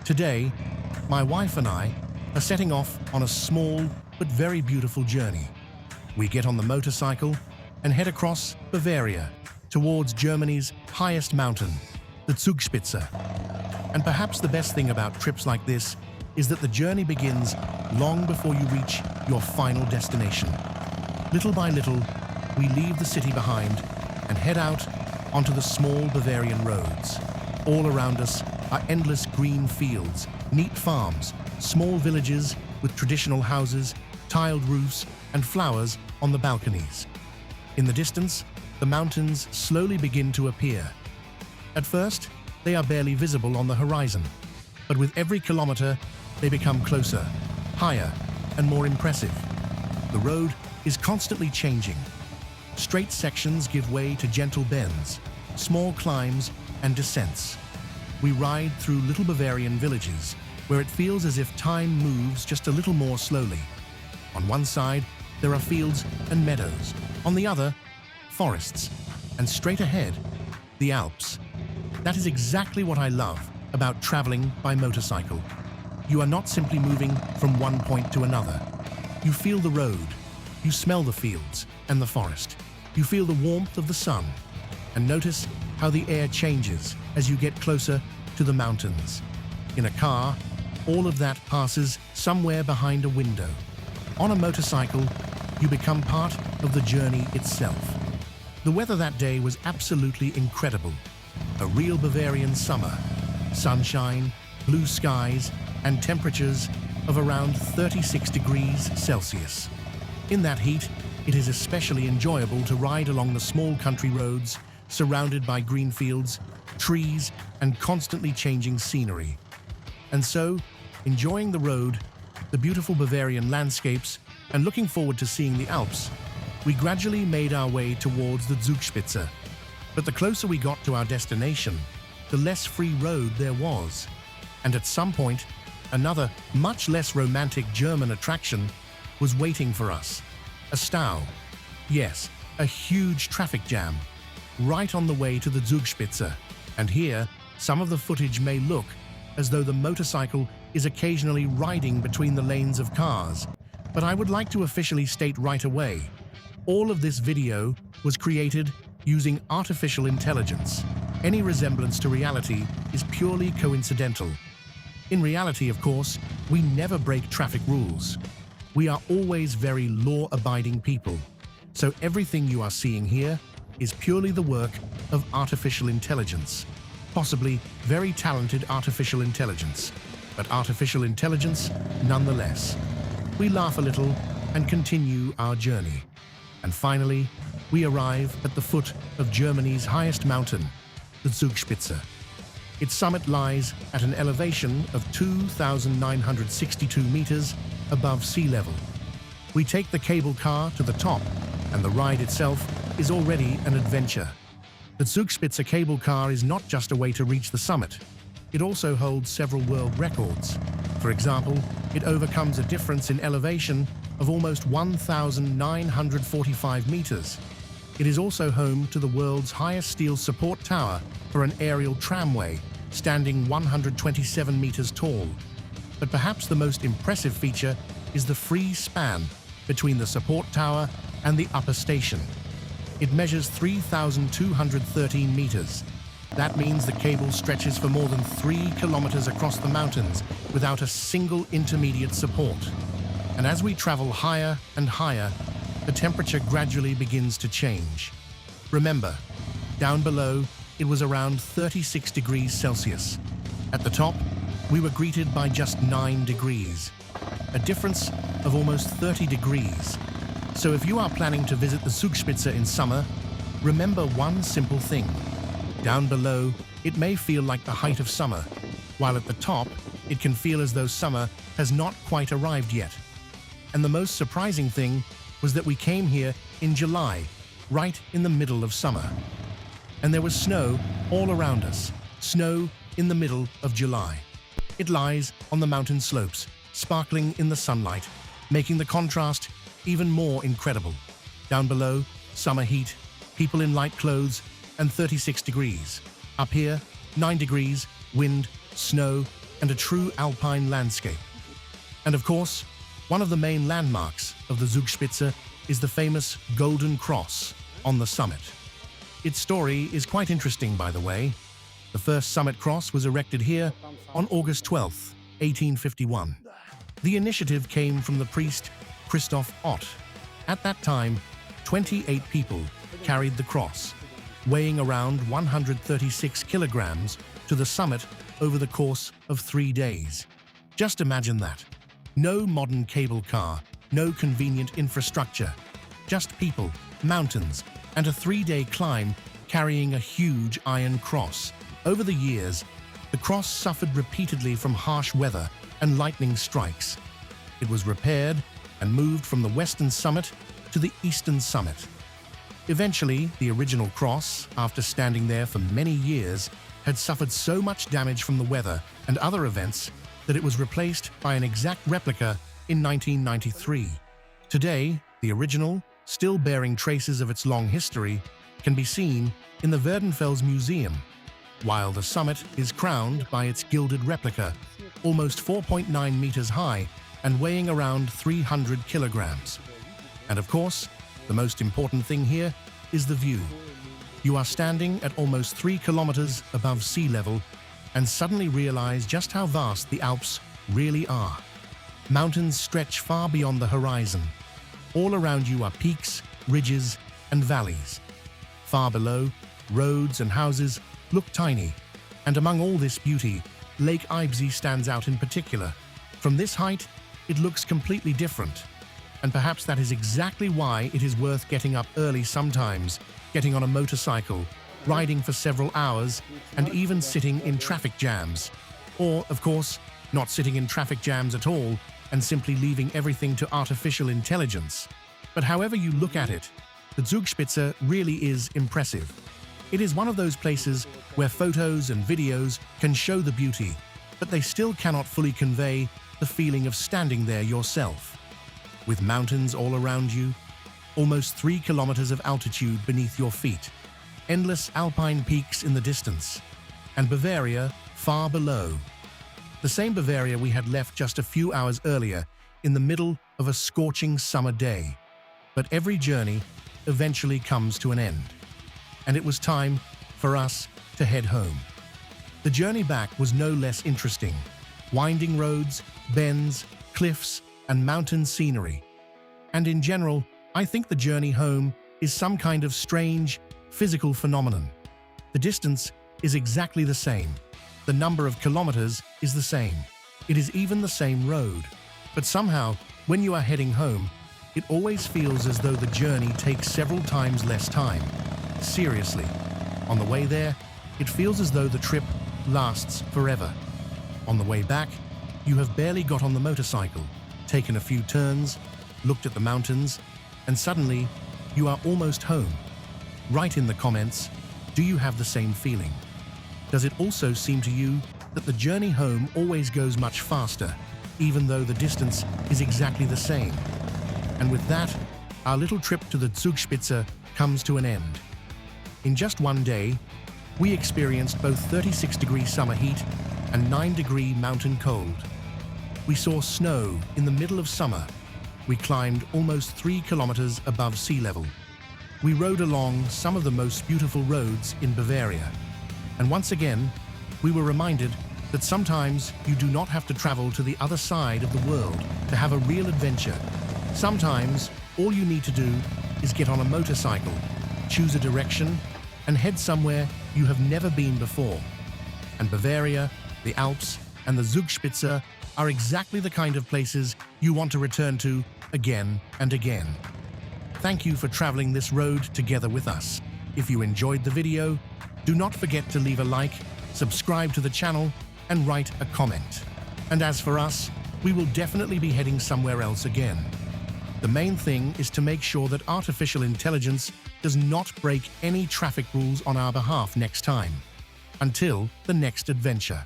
Today, my wife and I are setting off on a small but very beautiful journey. We get on the motorcycle and head across Bavaria towards Germany's highest mountain, the Zugspitze. And perhaps the best thing about trips like this is that the journey begins long before you reach your final destination. Little by little, we leave the city behind and head out onto the small Bavarian roads. All around us are endless green fields, neat farms, small villages with traditional houses, tiled roofs, and flowers on the balconies. In the distance, the mountains slowly begin to appear. At first, they are barely visible on the horizon, but with every kilometer, they become closer, higher, and more impressive. The road is constantly changing. Straight sections give way to gentle bends, small climbs, and descents. We ride through little Bavarian villages where it feels as if time moves just a little more slowly. On one side, there are fields and meadows. On the other, forests. And straight ahead, the Alps. That is exactly what I love about traveling by motorcycle. You are not simply moving from one point to another. You feel the road, you smell the fields and the forest. You feel the warmth of the sun, and notice how the air changes as you get closer to the mountains. In a car, all of that passes somewhere behind a window. On a motorcycle, you become part of the journey itself. The weather that day was absolutely incredible. A real Bavarian summer. Sunshine, blue skies, and temperatures of around 36 degrees Celsius. In that heat, it is especially enjoyable to ride along the small country roads surrounded by green fields, trees, and constantly changing scenery. And so, enjoying the road, the beautiful Bavarian landscapes, and looking forward to seeing the Alps, we gradually made our way towards the Zugspitze. But the closer we got to our destination, the less free road there was. And at some point, another, much less romantic German attraction was waiting for us. A Stau. Yes, a huge traffic jam, right on the way to the Zugspitze. And here, some of the footage may look as though the motorcycle is occasionally riding between the lanes of cars. But I would like to officially state right away, all of this video was created using artificial intelligence. Any resemblance to reality is purely coincidental. In reality, of course, we never break traffic rules. We are always very law-abiding people. So everything you are seeing here is purely the work of artificial intelligence. Possibly very talented artificial intelligence, but artificial intelligence nonetheless. We laugh a little and continue our journey. And finally, we arrive at the foot of Germany's highest mountain, the Zugspitze. Its summit lies at an elevation of 2,962 meters above sea level. We take the cable car to the top, and the ride itself is already an adventure. The Zugspitze cable car is not just a way to reach the summit. It also holds several world records. For example, it overcomes a difference in elevation of almost 1,945 meters. It is also home to the world's highest steel support tower for an aerial tramway, standing 127 meters tall. But perhaps the most impressive feature is the free span between the support tower and the upper station. It measures 3,213 meters. That means the cable stretches for more than 3 kilometers across the mountains without a single intermediate support. And as we travel higher and higher, the temperature gradually begins to change. Remember, down below, it was around 36 degrees Celsius. At the top, we were greeted by just 9 degrees, a difference of almost 30 degrees. So if you are planning to visit the Zugspitze in summer, remember one simple thing. Down below, it may feel like the height of summer, while at the top, it can feel as though summer has not quite arrived yet. And the most surprising thing was that we came here in July, right in the middle of summer. And there was snow all around us, snow in the middle of July. It lies on the mountain slopes, sparkling in the sunlight, making the contrast even more incredible. Down below, summer heat, people in light clothes, and 36 degrees. Up here, 9 degrees, wind, snow, and a true alpine landscape. And of course, one of the main landmarks of the Zugspitze is the famous Golden Cross on the summit. Its story is quite interesting, by the way. The first summit cross was erected here on August 12, 1851. The initiative came from the priest Christoph Ott. At that time, 28 people carried the cross, weighing around 136 kilograms, to the summit over the course of 3 days. Just imagine that. No modern cable car, no convenient infrastructure, just people, mountains, and a 3-day climb carrying a huge iron cross. Over the years, the cross suffered repeatedly from harsh weather and lightning strikes. It was repaired and moved from the western summit to the eastern summit. Eventually, the original cross, after standing there for many years, had suffered so much damage from the weather and other events that it was replaced by an exact replica in 1993. Today, the original, still bearing traces of its long history, can be seen in the Werdenfels Museum, while the summit is crowned by its gilded replica, almost 4.9 meters high and weighing around 300 kilograms. And of course, the most important thing here is the view. You are standing at almost 3 kilometers above sea level and suddenly realize just how vast the Alps really are. Mountains stretch far beyond the horizon. All around you are peaks, ridges, and valleys. Far below, roads and houses look tiny, and among all this beauty, Lake Eibsee stands out in particular. From this height, it looks completely different. And perhaps that is exactly why it is worth getting up early sometimes, getting on a motorcycle, riding for several hours, and even sitting in traffic jams. Or, of course, not sitting in traffic jams at all and simply leaving everything to artificial intelligence. But however you look at it, the Zugspitze really is impressive. It is one of those places where photos and videos can show the beauty, but they still cannot fully convey the feeling of standing there yourself. With mountains all around you, almost 3 kilometers of altitude beneath your feet, endless alpine peaks in the distance, and Bavaria far below. The same Bavaria we had left just a few hours earlier in the middle of a scorching summer day. But every journey eventually comes to an end, and it was time for us to head home. The journey back was no less interesting. Winding roads, bends, cliffs, and mountain scenery. And in general, I think the journey home is some kind of strange, physical phenomenon. The distance is exactly the same. The number of kilometers is the same. It is even the same road. But somehow, when you are heading home, it always feels as though the journey takes several times less time. Seriously. On the way there, it feels as though the trip lasts forever. On the way back, you have barely got on the motorcycle, taken a few turns, looked at the mountains, and suddenly you are almost home. Write in the comments, do you have the same feeling? Does it also seem to you that the journey home always goes much faster, even though the distance is exactly the same? And with that, our little trip to the Zugspitze comes to an end. In just one day, we experienced both 36-degree summer heat and 9-degree mountain cold. We saw snow in the middle of summer. We climbed almost 3 kilometers above sea level. We rode along some of the most beautiful roads in Bavaria. And once again, we were reminded that sometimes you do not have to travel to the other side of the world to have a real adventure. Sometimes all you need to do is get on a motorcycle, choose a direction, and head somewhere you have never been before. And Bavaria, the Alps, and the Zugspitze are exactly the kind of places you want to return to again and again. Thank you for traveling this road together with us. If you enjoyed the video, do not forget to leave a like, subscribe to the channel, and write a comment. And as for us, we will definitely be heading somewhere else again. The main thing is to make sure that artificial intelligence does not break any traffic rules on our behalf next time. Until the next adventure.